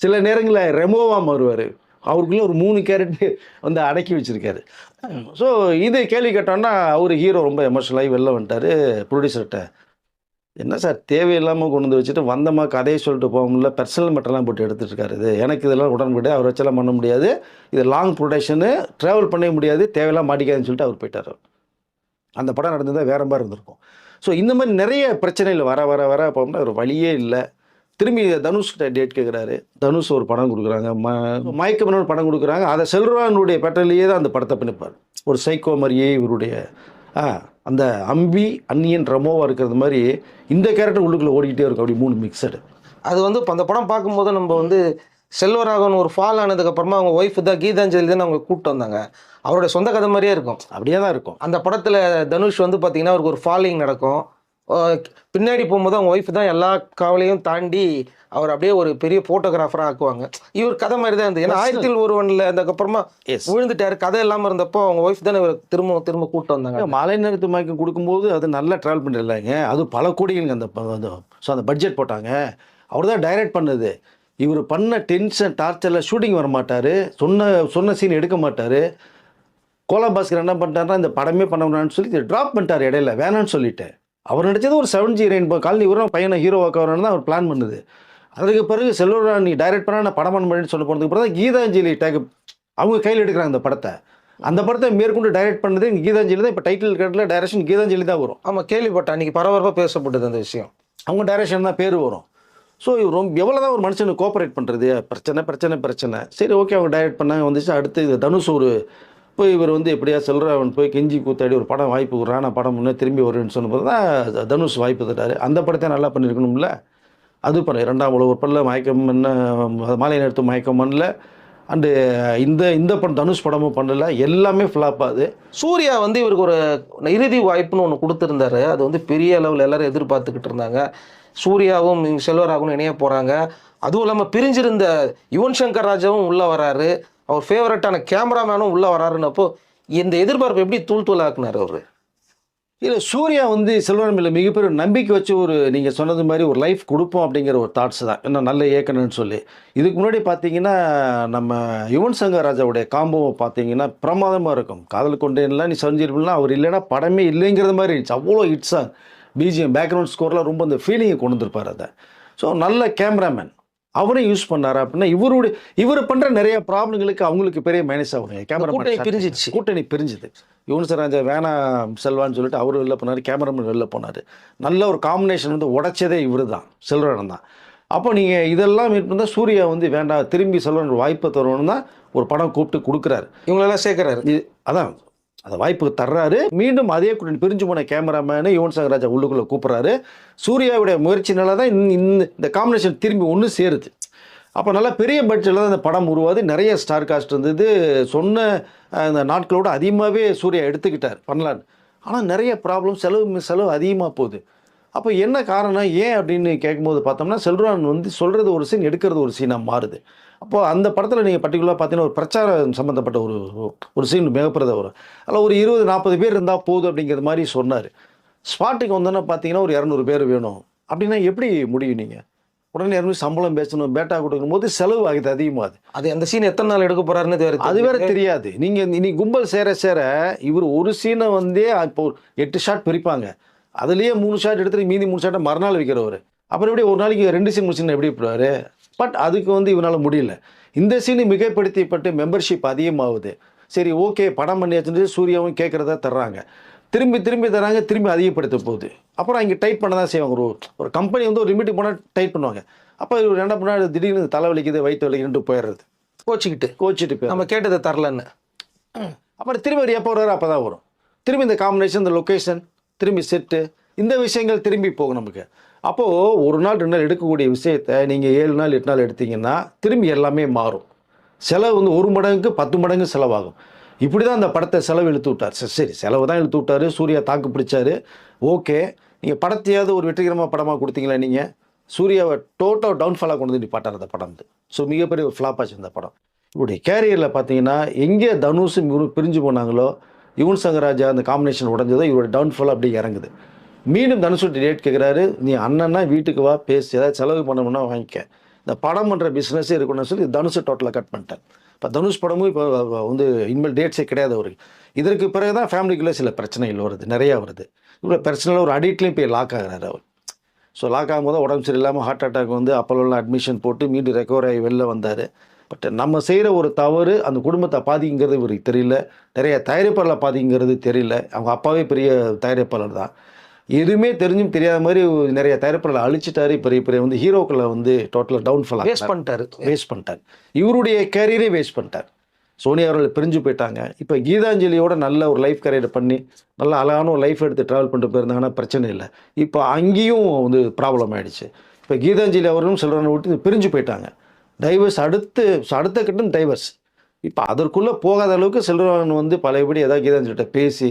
சில நேரங்களில் ரெமோவாக மாறுவார். அவருக்குள்ளே ஒரு 3 கேரக்டர் வந்து அடக்கி வச்சுருக்காரு. ஸோ இது கேள்வி கேட்டோன்னா அவர் ஹீரோ ரொம்ப எமோஷனலாகி வெளில வந்துட்டார். ப்ரொடியூசர்கிட்ட என்ன சார் தேவையில்லாமல் கொண்டு வந்து வச்சுட்டு வந்தமா கதையை சொல்லிட்டு போக முடியல, பர்சனல் மெட்டர்லாம் போட்டு எடுத்துகிட்டு இருக்காரு. இது எனக்கு இதெல்லாம் உடன்படி, அவர் வச்செல்லாம் பண்ண முடியாது, இது லாங் ப்ரொடக்ஷனு, ட்ராவல் பண்ண முடியாது, தேவையெல்லாம் மாட்டிக்காதுன்னு சொல்லிட்டு அவர் போயிட்டார். அந்த படம் நடந்ததாக வேறு மாதிரி இருந்திருக்கும். ஸோ இந்த மாதிரி நிறைய பிரச்சனைகள் வர வர வர போனால் ஒரு வழியே இல்லை. திரும்பி தனுஷ்கிட்ட டேட் கேட்குறாரு. தனுஷ் ஒரு படம் கொடுக்குறாங்க, மயக்கமன்னு ஒரு படம் கொடுக்குறாங்க. அதை செல்வரானுடைய பேட்டர்லேயே தான் அந்த படத்தை பண்ணிப்பார். ஒரு சைக்கோ மாதிரியே இவருடைய அந்த அம்பி அன்னியன் ரமோவாக இருக்கிறது மாதிரி இந்த கேரக்டர் உள்ளுக்குள்ளே ஓடிக்கிட்டே இருக்கும். அப்படி 3 மிக்சடு. அது வந்து இப்போ அந்த படம் பார்க்கும்போது நம்ம வந்து செல்வராகவன் ஒரு ஃபால் ஆனதுக்கப்புறமா அவங்க ஒய்ஃபு தான் கீதாஞ்சலி தான் அவங்க கூப்பிட்டு வந்தாங்க. அவருடைய சொந்த கதை மாதிரியே இருக்கும். அப்படியே தான் இருக்கும். அந்த படத்தில் தனுஷ் வந்து பார்த்தீங்கன்னா அவருக்கு ஒரு ஃபாலிங் நடக்கும். பின்னாடி போகும்போது அவங்க ஒய்ஃப் தான் எல்லா காவலையும் தாண்டி அவர் அப்படியே ஒரு பெரிய ஃபோட்டோகிராஃபராக ஆக்குவாங்க. இவர் கதை மாதிரி தான் இருந்தது. ஏன்னா 1001 அதுக்கப்புறமா விழுந்துட்டார், கதை இல்லாமல் இருந்தப்போ அவங்க ஒய்ஃப் தானே இவர் திரும்ப கூப்பிட்டு வந்தாங்க. மாலை நேரத்து மயக்கம் கொடுக்கும்போது அது நல்லா ட்ராவல் பண்ணிடலாங்க. அது பல கோடிகளுங்க அந்த ஸோ அந்த பட்ஜெட் போட்டாங்க. அவர் தான் டைரக்ட் பண்ணது. இவர் பண்ண டென்ஷன் டார்ச்சரில் ஷூட்டிங் வர மாட்டார், சொன்ன சீன் எடுக்க மாட்டார். கோலா பாஸ்கர் என்ன பண்ணிட்டாருன்னா இந்த படமே பண்ண முடியான்னு சொல்லி ட்ராப் பண்ணிட்டார் இடையில, வேணான்னு சொல்லிட்டு. அவர் நடித்தது ஒரு 7G ரெயின்போ காலனி, இவரும் பையனை ஹீரோவாக்க வரணும்னு தான் அவர் பிளான் பண்ணுது. அதுக்கு பிறகு செல்வரான் நீ டைரக்ட் பண்ணால் நான் படம் பண்ண முடியும்னு சொல்ல போனதுக்கு பிறகு தான் கீதாஞ்சலி டேக் அவங்க கையில் எடுக்கிறாங்க அந்த படத்தை. அந்த படத்தை மேற்கொண்டு டைரக்ட் பண்ணது கீதாஞ்சலி தான். இப்போ டைட்டில் கார்டில் டைரக்ஷன் கீதாஞ்சலி தான் வரும். ஆமாம், கேள்விப்பட்டேன். அன்றைக்கி பரபரப்பாக பேசப்பட்டது அந்த விஷயம். அவங்க டைரக்ஷன் தான் பேர் வரும். ஸோ இவர் ரொம்ப எவ்வளோ தான் ஒரு மனுஷனுக்கு கோஆப்ரேட் பண்ணுறது, பிரச்சனை. சரி ஓகே, அவங்க டைரக்ட் பண்ணாங்க, வந்துச்சு. அடுத்து இது தனுஷ் ஒரு போய் இவர் வந்து எப்படியா செல்வராகவன் போய் கெஞ்சி கூத்தாடி ஒரு படம் வாய்ப்பு விட்றான், நான் படம் முன்னே திரும்பி வருவேன்னு சொன்னபோது தான் தனுஷ் வாய்ப்பு தட்டார். அந்த படத்தை நல்லா பண்ணியிருக்கணும்ல. அது பண்ண 2ஆம் உலக படத்தில் மயக்கம் என்ன மாலை நேரத்து மயக்கம் பண்ணல. அண்டு இந்த படம் தனுஷ் படமும் பண்ணல, எல்லாமே ஃப்ளாப் ஆகுது. சூர்யா வந்து இவருக்கு ஒரு இறுதி வாய்ப்புன்னு ஒன்று கொடுத்துருந்தாரு. அது வந்து பெரிய அளவில் எல்லோரும் எதிர்பார்த்துக்கிட்டு இருந்தாங்க. சூர்யாவும் செல்வராகவும் இணைய போகிறாங்க. அதுவும் இல்லாமல் பிரிஞ்சிருந்த யுவன் சங்கர் ராஜாவும் உள்ளே வராரு. அவர் ஃபேவரட்டான கேமராமேனும் உள்ளே வராருன்னப்போ இந்த எதிர்பார்ப்பு எப்படி தூள் தூளாக்குனார் அவர்? இல்லை, சூர்யா வந்து செல்வராஜ் மேல மிகப்பெரிய நம்பிக்கை வச்சு ஒரு நீங்கள் சொன்னது மாதிரி ஒரு லைஃப் கொடுப்போம் அப்படிங்கிற ஒரு தாட்ஸ் தான், இன்னும் நல்ல இயக்கணும்னு சொல்லி. இதுக்கு முன்னாடி பார்த்தீங்கன்னா நம்ம யுவன் சங்கர் ராஜாவுடைய காம்போவை பார்த்தீங்கன்னா பிரமாதமாக இருக்கும். காதல் கொண்டேன்லாம் நீ செஞ்சிருப்பீங்கன்னா அவர் இல்லைன்னா படமே இல்லைங்கிறது மாதிரி இருந்துச்சு. அவ்வளோ ஹிட்ஸாக பிஜிஎம் பேக்ரவுண்ட் ஸ்கோர்லாம் ரொம்ப அந்த ஃபீலிங்கை கொண்டு வந்திருப்பார் அதை. ஸோ நல்ல கேமராமேன் அவரையும் யூஸ் பண்ணாரு அப்படின்னா இவர் பண்ணுற நிறைய ப்ராப்ளங்களுக்கு அவங்களுக்கு பெரிய மைனஸ் ஆகும். கூட்டணி பிரிஞ்சிச்சு. கூட்டணி பிரிஞ்சுது. யுவன் சங்கர் ராஜா வேணாம் செல்வான்னு சொல்லிட்டு அவர் வெளில போனார், கேமராமேன் வெளில போனார். நல்ல ஒரு காம்பினேஷன் வந்து உடைச்சதே இவர் தான், செல்வராஜன் தான். அப்போ நீங்கள் இதெல்லாம் மீட் பண்ணால் சூர்யா வந்து வேண்டாம் திரும்பி செல்வராஜன் வாய்ப்பை தரணும்னு தான் ஒரு படம் கூப்பிட்டு கொடுக்குறாரு. இவங்களெல்லாம் சேர்க்குறாரு. அதான் அந்த வாய்ப்பு தர்றாரு. மீண்டும் அதே கூட்டணி பிரிஞ்சு போன கேமராமேனு யுவன் சங்கர் ராஜா உள்ளுக்குள்ளே கூப்பிட்றாரு. சூர்யாவுடைய முயற்சினால தான் இந்த காம்பினேஷன் திரும்பி ஒன்று சேருது. அப்போ நல்லா பெரிய பட்ஜெட்டில் தான் இந்த படம் உருவாது. நிறைய ஸ்டார் காஸ்ட் இருந்தது. சொன்ன அந்த நாட்களோடு அதிகமாகவே சூர்யா எடுத்துக்கிட்டார் பண்ணலான்னு. ஆனால் நிறைய ப்ராப்ளம், செலவு அதிகமாக போகுது. அப்போ என்ன காரணம் ஏன் அப்படின்னு கேட்கும்போது பார்த்தோம்னா செல்வராஜன் வந்து சொல்கிறது ஒரு சீன் எடுக்கிறது ஒரு சீனாக மாறுது. அப்போது அந்த படத்தில் நீங்கள் பர்டிகுலராக பார்த்தீங்கன்னா ஒரு பிரச்சாரம் சம்மந்தப்பட்ட ஒரு சீன் மிகப்பெரியதாக வரும். அதில் ஒரு 20-40 பேர் இருந்தால் போதும் அப்படிங்கிற மாதிரி சொன்னார். ஸ்பாட்டுக்கு வந்தோன்னா பார்த்தீங்கன்னா ஒரு 200 பேர் வேணும் அப்படின்னா எப்படி முடியும்? நீங்கள் உடனே 200 சம்பளம் பேசணும், பேட்டா கொடுக்கும் போது செலவு ஆகுது அதிகமாகுது. அது அந்த சீன் எத்தனை நாள் எடுக்க போகிறாருன்னு அது வேற தெரியாது. நீங்கள் இனி கும்பல் சேர இவர் ஒரு சீனை வந்தே இப்போ 8 ஷாட் பிரிப்பாங்க. அதுலேயே 3 ஷாட் எடுத்துட்டு மீதி 3 ஷாட்டை மறுநாள் வைக்கிறவர். அப்புறம் எப்படி ஒரு நாளைக்கு 2 சீன் 3 சீன் எப்படி போடுவார்? பட் அதுக்கு வந்து இவனால் முடியல. இந்த சீனு மிகைப்படுத்தப்பட்டு மெம்பர்ஷிப் அதிகமாகுது. சரி ஓகே படம் பண்ணியாச்சுன்னு சூர்யாவும் கேட்குறதா தர்றாங்க. திரும்பி தராங்க, திரும்பி அதிகப்படுத்த போகுது. அப்புறம் இங்கே டைட் பண்ண தான் செய்வாங்க. ஒரு கம்பெனி வந்து ஒரு லிமிட்டுக்கு போனால் டைட் பண்ணுவாங்க. அப்போ இவர் என்ன பண்ணால் திடீர்னு தலை வலிக்குது, வயிற்று வலிக்குதுன்ட்டு போயிடுறது. கோச்சிக்கிட்டு போய் நம்ம கேட்டதை தரலன்னு. அப்புறம் திரும்பி அவர் எப்போ வருவார் அப்போ தான் வரும். திரும்பி இந்த காம்பினேஷன், இந்த லொக்கேஷன், திரும்பி செட்டு, இந்த விஷயங்கள் திரும்பி போகும் நமக்கு. அப்போது ஒரு நாள் 2 நாள் எடுக்கக்கூடிய விஷயத்தை நீங்கள் 7 நாள் 8 நாள் எடுத்தீங்கன்னா திரும்பி எல்லாமே மாறும். செலவு வந்து 1 மடங்குக்கு 10 மடங்கு செலவாகும். இப்படி தான் அந்த படத்தை செலவு இழுத்து விட்டார். சரி செலவு தான் இழுத்து விட்டார். சூர்யா தாக்கு பிடிச்சாரு. ஓகே, நீங்கள் படத்தையாவது ஒரு வெற்றிகரமாக படமாக கொடுத்தீங்களா? நீங்கள் சூர்யாவை டோட்டல் டவுன்ஃபாலாக கொண்டு வந்து நிப்பாட்டார் அந்த படம். ஸோ மிகப்பெரிய ஒரு ஃப்ளாப் ஆச்சு இந்த படம். இவருடைய கேரியரில் பார்த்தீங்கன்னா எங்கே தனுஷும் இவரும் பிரிஞ்சு போனாங்களோ, யுவன் சங்கர் ராஜா அந்த காம்பினேஷன் உடஞ்சதோ இவருடைய டவுன்ஃபால் அப்படியே இறங்குது. மீண்டும் தனுஷ் டேட் கேட்குறாரு. நீ அண்ணன்னா வீட்டுக்கு வா, பேசி ஏதாவது செலவு பண்ணணும்னா வாங்கிக்க, இந்த படம் பண்ணுற பிஸ்னஸே இருக்கணும்னு சொல்லி தனுஷை டோட்டலாக கட் பண்ணிட்டேன். இப்போ தனுஷ் படமும் இப்போ வந்து இனிமேல் டேட்ஸே கிடையாது அவருக்கு. இதற்கு பிறகு தான் ஃபேமிலிக்குள்ளே சில பிரச்சனைகள் வருது, நிறையா வருது. இவ்வளோ பிரச்சனையில் ஒரு அடிக்ட்லேயும் போய் லாக் ஆகிறாரு அவர். ஸோ லாக் ஆகும்போது உடம்பு சரியில்லாமல் ஹார்ட் அட்டாக் வந்து அப்போல்லாம் அட்மிஷன் போட்டு மீண்டும் ரெக்கவர் ஆகி வெளில வந்தார். பட் நம்ம செய்கிற ஒரு தவறு அந்த குடும்பத்தை பாதிங்கிறது இவருக்கு தெரியல. நிறைய தயாரிப்பாளர்களை பாதிங்கிறது தெரியல. அவங்க அப்பாவே பெரிய தயாரிப்பாளர் தான். எதுவுமே தெரிஞ்சும் தெரியாத மாதிரி நிறைய தயாரிப்பாளர்களை அழிச்சிட்டாரு. பெரிய வந்து ஹீரோக்களை வந்து டோட்டலாக டவுன்ஃபால் வேஸ்ட் பண்ணிட்டார். இவருடைய கேரியரே வேஸ்ட் பண்ணிட்டார். சோனியா அவர்கள் பிரிஞ்சு போயிட்டாங்க. இப்போ கீதாஞ்சலியோட நல்ல ஒரு லைஃப் கேரியர் பண்ணி நல்ல அழகான ஒரு லைஃப் எடுத்து ட்ராவல் பண்ணிட்டு போயிருந்தாங்கன்னா பிரச்சனை இல்லை. இப்போ அங்கேயும் வந்து ப்ராப்ளம் ஆகிடுச்சு. இப்போ கீதாஞ்சலி அவர்களும் செல்வராஜனை விட்டு பிரிஞ்சு போயிட்டாங்க. டைவர்ஸ் அடுத்த கட்டம் டைவர்ஸ். இப்போ அதற்குள்ளே போகாத அளவுக்கு செல்வராஜன் வந்து பழையபடி ஏதாவது கீதாஞ்சலிகிட்ட பேசி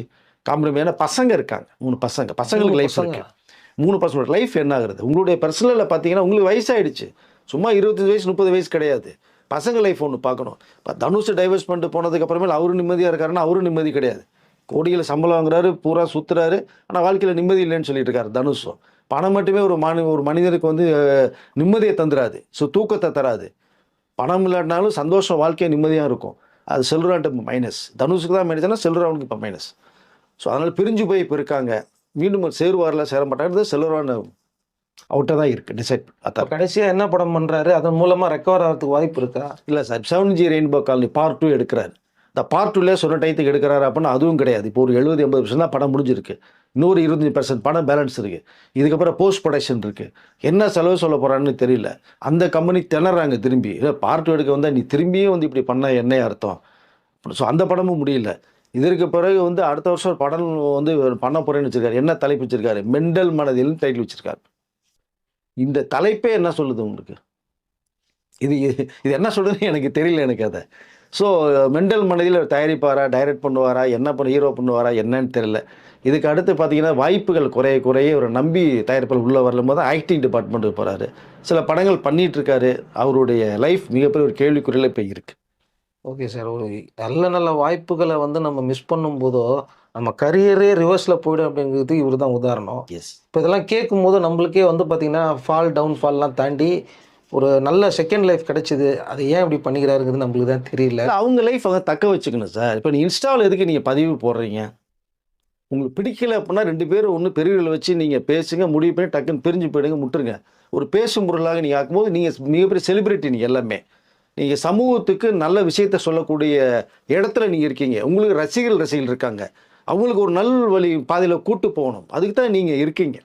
காம்ப்ரமையான பசங்க இருக்காங்க. 3 பசங்களுக்கு லைஃப் இருக்கு. 3 பசங்களோட லைஃப் என்ன ஆகுறது? உங்களுடைய பர்சனலில் பார்த்தீங்கன்னா உங்களுக்கு வயசாகிடுச்சு. சும்மா 25 வயசு 30 வயசு கிடையாது. பசங்க லைஃப் ஒன்று பார்க்கணும். இப்போ தனுஷ் டைவர்ஸ் பண்ணிட்டு போனதுக்கு அப்புறமேல அவரும் நிம்மதியாக இருக்காருன்னா அவரும் நிம்மதி கிடையாது. கோடியில் சம்பளம் வாங்குறாரு, பூரா சுற்றுறாரு, ஆனால் வாழ்க்கையில் நிம்மதி இல்லைன்னு சொல்லிட்டு இருக்காரு தனுஷும். பணம் மட்டுமே ஒரு மனிதனுக்கு வந்து நிம்மதியை தந்துடாது. ஸோ தூக்கத்தை தராது. பணம் இல்லாட்டினாலும் சந்தோஷம், வாழ்க்கையை நிம்மதியாக இருக்கும். அது செல்வரான்ட்டு மைனஸ். தனுஷுக்கு தான் மைனஸ்னா செல்வரானுக்கு இப்போ மைனஸ். ஸோ அதனால் பிரிஞ்சு போய் இப்போ இருக்காங்க. மீண்டும் சேருவாரில் சேர மாட்டாங்க. செல்வரான் அவுட்டாக தான் இருக்குது டிசைட். அதான் கடைசியாக என்ன படம் பண்ணுறாரு, அதன் மூலமாக ரெக்கவர் ஆகிறதுக்கு வாய்ப்பு இருக்கா? இல்லை sir, 7G rainbow colony part 2 எடுக்கிறாரு. இந்த பார்ட் 2லே சொன்ன டைத்துக்கு எடுக்கிறாரு அப்படின்னா அதுவும் கிடையாது. இப்போ ஒரு 70-80% தான் படம் முடிஞ்சிருக்கு. இன்னொரு 25% படம் பேலன்ஸ் இருக்குது. இதுக்கப்புறம் போஸ்ட் ப்ரொடக்ஷன் இருக்குது. என்ன செலவு சொல்ல போகிறான்னு தெரியல. அந்த கம்பெனி திணறாங்க திரும்பி. இல்லை பார்ட் 2 எடுக்க வந்தால் நீ திரும்பியும் வந்து இப்படி பண்ண என்ன அர்த்தம்? ஸோ அந்த படமும் முடியல. இதற்கு பிறகு வந்து அடுத்த வருஷம் படம் வந்து பண்ண போகிறேன்னு வச்சுருக்காரு. என்ன தலைப்பு வச்சுருக்காரு? மெண்டல் மனதில் டைட்டில் வச்சுருக்காரு. இந்த தலைப்பே என்ன சொல்லுது உங்களுக்கு? இது என்ன சொல்லுதுன்னு எனக்கு தெரியல எனக்கு அதை. ஸோ மெண்டல் மனதில் தயாரிப்பாரா, டைரக்ட் பண்ணுவாரா, என்ன ஹீரோ பண்ணுவாரா என்னன்னு தெரியல. இதுக்கு அடுத்து பார்த்தீங்கன்னா வாய்ப்புகள் குறைய ஒரு நம்பி தயாரிப்பாளர் உள்ளே வரும்போது தான் ஆக்டிங் டிபார்ட்மெண்ட்டுக்கு போகிறாரு. சில படங்கள் பண்ணிகிட்ருக்காரு. அவருடைய லைஃப் மிகப்பெரிய ஒரு கேள்விக்குறியில் இப்போ இருக்குது. Okay sir. ஒரு நல்ல நல்ல வாய்ப்புகள வந்து நம்ம மிஸ் பண்ணும்போதோ, நம்ம கரியரே ரிவர்ஸ்ல போயிடும் அப்படிங்கிறதுக்கு இவரு தான் உதாரணம். எஸ். இப்போ இதெல்லாம் கேட்கும்போது நம்மளுக்கே வந்து பார்த்தீங்கன்னா, டவுன் ஃபால்லாம் தாண்டி ஒரு நல்ல செகண்ட் லைஃப் கிடைச்சது. அது ஏன் இப்படி பண்ணிக்கிறாருங்கிறது நம்மளுக்கு தான் தெரியல. அவங்க லைஃப் அவங்க தக்க வச்சுக்கணும் சார். இப்போ நீ இன்ஸ்டாவில் எதுக்கு நீங்கள் பதிவு போடுறீங்க? உங்களுக்கு பிடிக்கல அப்படின்னா 2 பேரும் ஒண்ணு பெரியவர்கள வச்சு நீங்க பேசுங்க, முடிவு பண்ணி டக்குன்னு பிரிஞ்சு போயிடுங்க, முட்டுருங்க. ஒரு பேசும் பொருளாக நீங்க ஆக்கும்போது நீங்க மிகப்பெரிய செலிபிரிட்டி நீங்க எல்லாமே. நீங்க சமூகத்துக்கு நல்ல விஷயத்த சொல்லக்கூடிய இடத்துல நீங்க இருக்கீங்க. உங்களுக்கு ரசிகர்கள் இருக்காங்க. அவங்களுக்கு ஒரு நல் வழி பாதையில கூட்டு போகணும். அதுக்கு தான் நீங்க இருக்கீங்க.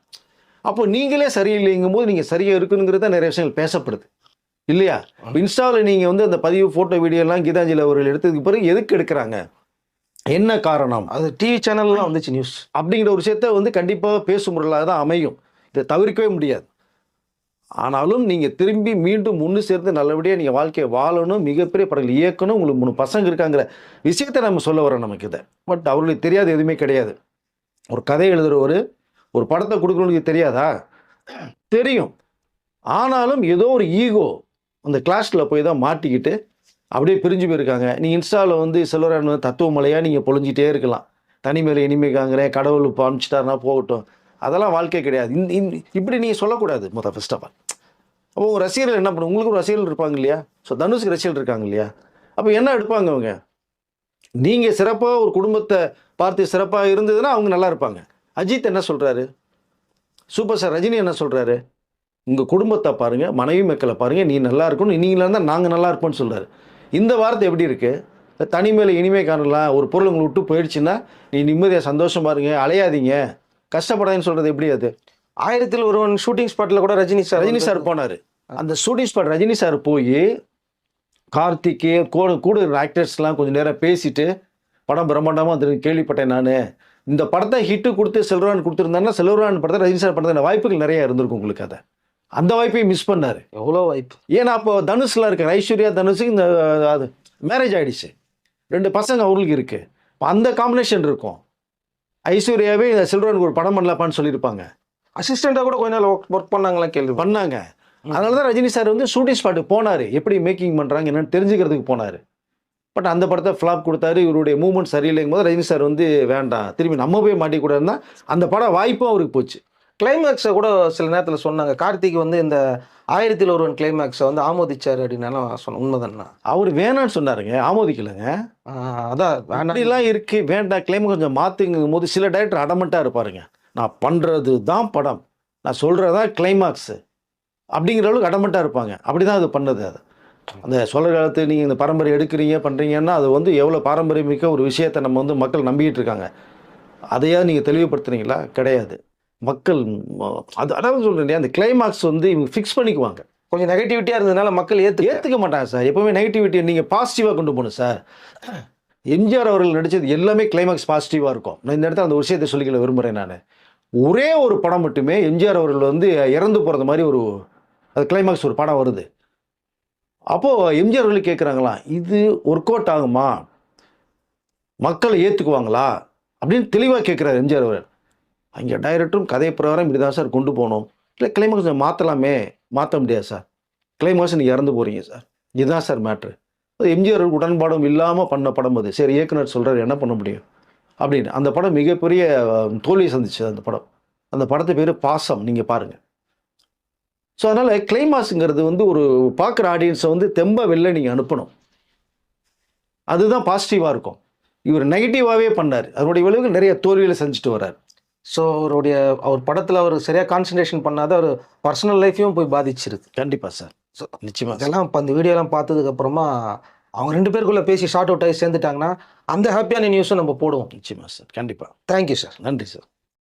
அப்போ நீங்களே சரியில்லைங்கும்போது நீங்க சரியா இருக்கணுங்கிறது தான் நிறைய விஷயங்கள் பேசப்படுது. இல்லையா? இன்ஸ்டாவில் நீங்க வந்து அந்த பதிவு, ஃபோட்டோ, வீடியோ எல்லாம் கீதாஞ்சலி அவர்கள் எடுத்ததுக்கு பிறகு எதுக்கு எடுக்குறாங்க? என்ன காரணம்? அது டிவி சேனல்லாம் வந்துச்சு நியூஸ். அப்படிங்கிற ஒரு விஷயத்த வந்து கண்டிப்பாக பேசும் பொருளாக தான் அமையும். இதை தவிர்க்கவே முடியாது. ஆனாலும் நீங்க திரும்பி மீண்டும் ஒண்ணு சேர்ந்து நல்லபடியா நீங்க வாழ்க்கைய வாழணும், மிகப்பெரிய படங்கள் இயக்கணும், உங்களுக்கு 3 பசங்க இருக்காங்கிற விஷயத்த நம்ம சொல்ல வரோம் நமக்கு இத. பட் அவர்களுக்கு தெரியாத எதுவுமே கிடையாது. ஒரு கதை எழுதுறவரு, ஒரு படத்த குடுக்கணும்னு தெரியாதா? தெரியும். ஆனாலும் ஏதோ ஒரு ஈகோ அந்த கிளாஷ்ல போய் தான் மாட்டிக்கிட்டு அப்படியே பிரிஞ்சு போயிருக்காங்க. நீங்க இன்ஸ்டால வந்து செல்வராயன் வந்து தத்துவ மலையா நீங்க பொழிஞ்சிட்டே இருக்கலாம். தனிமையில இனிமை காண்கிறேன், கடவுள் இப்போ அனுப்பிச்சிட்டாருன்னா போகட்டும். அதெல்லாம் வாழ்க்கை கிடையாது. இப்படி நீங்க சொல்லக்கூடாது ஃபர்ஸ்ட் ஆஃப் ஆல். அப்போ உங்க ரசிகர்கள் என்ன பண்ணும்? உங்களுக்கும் ரசிகர்கள் இருப்பாங்க இல்லையா? ஸோ தனுஷ்க்கு ரசிகர்கள் இருக்காங்க இல்லையா? அப்போ என்ன எடுப்பாங்க அவங்க? நீங்க சிறப்பா ஒரு குடும்பத்தை பார்த்து சிறப்பா இருந்ததுன்னா அவங்க நல்லா இருப்பாங்க. அஜித் என்ன சொல்றாரு? சூப்பர் ஸ்டார் ரஜினி என்ன சொல்றாரு? உங்க குடும்பத்தை பாருங்க, மனைவி மக்களை பாருங்க, நீ நல்லா இருக்கணும், நீங்களா இருந்தால் நாங்கள் நல்லா இருப்போம்னு சொல்றாரு. இந்த வார்த்தை எப்படி இருக்கு? தனிமையில இனிமை காணலாம், ஒரு பொருள் உங்களை விட்டு போயிடுச்சுன்னா நீ நிம்மதியா சந்தோஷமா இருங்க, அலையாதீங்க, கஷ்டப்படாதுன்னு சொல்றது எப்படி அது? 1000ல் ஒருவன் ஷூட்டிங் ஸ்பாட்ல கூட ரஜினி சார் போனாரு. அந்த ஷூட்டிங் ஸ்பாட் ரஜினி சார் போய் கார்த்திக் கூட ஆக்டர்ஸ்லாம் கொஞ்சம் நேரம் பேசிட்டு படம் பிரம்மாண்டமா வந்து கேள்விப்பட்டேன் நான். இந்த படத்தை ஹிட்டு கொடுத்து செல்வரான் கொடுத்துருந்தாங்கன்னா செல்வரான் படத்தை ரஜினி சார் படத்தை வாய்ப்புகள் நிறைய இருந்திருக்கும் உங்களுக்கு. அதை அந்த வாய்ப்பையும் மிஸ் பண்ணாரு. எவ்வளோ வாய்ப்பு. ஏன்னா அப்போ தனுஷ்லாம் இருக்காங்க, ஐஸ்வர்யா தனுஷுக்கு இந்த அது மேரேஜ் ஆயிடுச்சு, 2 பசங்க அவங்களுக்கு இருக்கு. இப்போ அந்த காம்பினேஷன் இருக்கும். ஐஸ்வர்யாவே செல்வரானுக்கு ஒரு படம் பண்ணலாப்பான்னு சொல்லியிருப்பாங்க. அசிஸ்டண்டா கூட கொஞ்ச நாள் ஒர்க் பண்ணாங்களா கேள்வி பண்ணாங்க. அதனால தான் ரஜினி சார் வந்து ஷூட்டிங் ஸ்பாட்டுக்கு போனார், எப்படி மேக்கிங் பண்ணுறாங்க என்னன்னு தெரிஞ்சுக்கிறதுக்கு போனார். பட் அந்த படத்தை ஃப்ளாப் கொடுத்தாரு. இவருடைய மூவ்மெண்ட் சரியில்லைங்கும் போது ரஜினி சார் வந்து வேண்டாம், திரும்பி நம்ம போய் மாட்டிக்கூடாதுன்னா அந்த படம் வாய்ப்பும் அவருக்கு போச்சு. கிளைமேக்ஸை கூட சில நேரத்தில் சொன்னாங்க, கார்த்திக் வந்து இந்த 1000ல் ஒருவன் கிளைமேக்ஸை வந்து ஆமோதிச்சாரு அப்படின்னாலும் சொன்ன உண்மைதானா? அவர் வேணான்னு சொன்னாருங்க, ஆமோதிக்கலைங்க. அதான் அப்படிலாம் இருக்கு, வேண்டாம் கிளைம் கொஞ்சம் மாற்றுங்கும் போது சில டைரக்டர் அடமெண்ட்டாக இருப்பாருங்க. நான் பண்ணுறது தான் படம், நான் சொல்கிறதா கிளைமாக்ஸு அப்படிங்கிற அளவுக்கு அடமெண்ட்டாக இருப்பாங்க. அப்படி தான் அது பண்ணது. அது அந்த சொல்கிற காலத்து நீங்கள் இந்த பரம்பரை எடுக்கிறீங்க பண்ணுறீங்கன்னா அது வந்து எவ்வளோ பாரம்பரியமிக்க ஒரு விஷயத்தை நம்ம வந்து மக்கள் நம்பிக்கிட்டு இருக்காங்க. அதையாவது நீங்கள் தெளிவுபடுத்துறீங்களா? கிடையாது. மக்கள் அது அதாவது சொல்கிறேன் இல்லையா, அந்த கிளைமாக்ஸ் வந்து இவங்க ஃபிக்ஸ் பண்ணிக்குவாங்க. கொஞ்சம் நெகட்டிவிட்டியாக இருந்ததுனால மக்கள் ஏற்றுக்க மாட்டாங்க சார். எப்போவுமே நெகட்டிவிட்டியை நீங்கள் பாசிட்டிவாக கொண்டு போகணும் சார். எம்ஜிஆர் அவர்கள் நடித்தது எல்லாமே கிளைமாக்ஸ் பாசிட்டிவாக இருக்கும். நான் இந்த இடத்துல அந்த ஒரு விஷயத்தை சொல்லிக்கல விரும்புகிறேன். நான் ஒரே ஒரு படம் மட்டுமே எம்ஜிஆர் அவர்கள் வந்து இறந்து போகிறது மாதிரி ஒரு அது கிளைமாக்ஸ் ஒரு படம் வருது. அப்போது எம்ஜிஆர் அவர்கள் கேட்குறாங்களாம், இது ஒர்க் அவுட் ஆகுமா, மக்களை ஏற்றுக்குவாங்களா அப்படின்னு தெளிவாக கேட்குறாரு எம்ஜிஆர் அவர்கள். அங்கே டைரக்டரும் கதை பிரகாரம் இப்படி தான் சார் கொண்டு போகணும், இல்லை கிளைமாக்ஸ் மாற்றலாமே, மாற்ற முடியாது சார், கிளைமாக்ஸ் நீங்கள் இறந்து போகிறீங்க சார், இதுதான் சார் மேட்ரு. எம்ஜிஆர் உடன்பாடும் இல்லாமல் பண்ண படம் அது. சரி இயக்குனர் சொல்கிறார் என்ன பண்ண முடியும் அப்படின்னு. அந்த படம் மிகப்பெரிய தோல்வியை சந்திச்சு. அந்த படம், அந்த படத்து பேர் பாசம், நீங்கள் பாருங்கள். ஸோ அதனால் கிளைமாக்ஸுங்கிறது வந்து ஒரு பார்க்குற ஆடியன்ஸை வந்து தெம்ப வெளில நீங்கள் அனுப்பணும். அதுதான் பாசிட்டிவாக இருக்கும். இவர் நெகட்டிவாகவே பண்ணார், அதனுடைய விளைவுகள் நிறைய தோல்வியில் செஞ்சுட்டு வர்றார். ஸோ அவர் படத்தில் அவர் சரியாக கான்சன்ட்ரேஷன் பண்ணாத ஒரு பர்சனல் லைஃப்பையும் போய் பாதிச்சிருக்கு. கண்டிப்பாக சார். ஸோ நிச்சயமாக இதெல்லாம் இப்போ அந்த வீடியோலாம் பார்த்ததுக்கப்புறமா அவங்க 2 பேருக்குள்ளே பேசி ஷார்ட் அவுட் ஆகி சேர்ந்துட்டாங்கன்னா அந்த ஹாப்பியான நியூஸும் நம்ம போடுவோம். நிச்சயமாக சார். கண்டிப்பாக. Thank you sir. நன்றி சார்.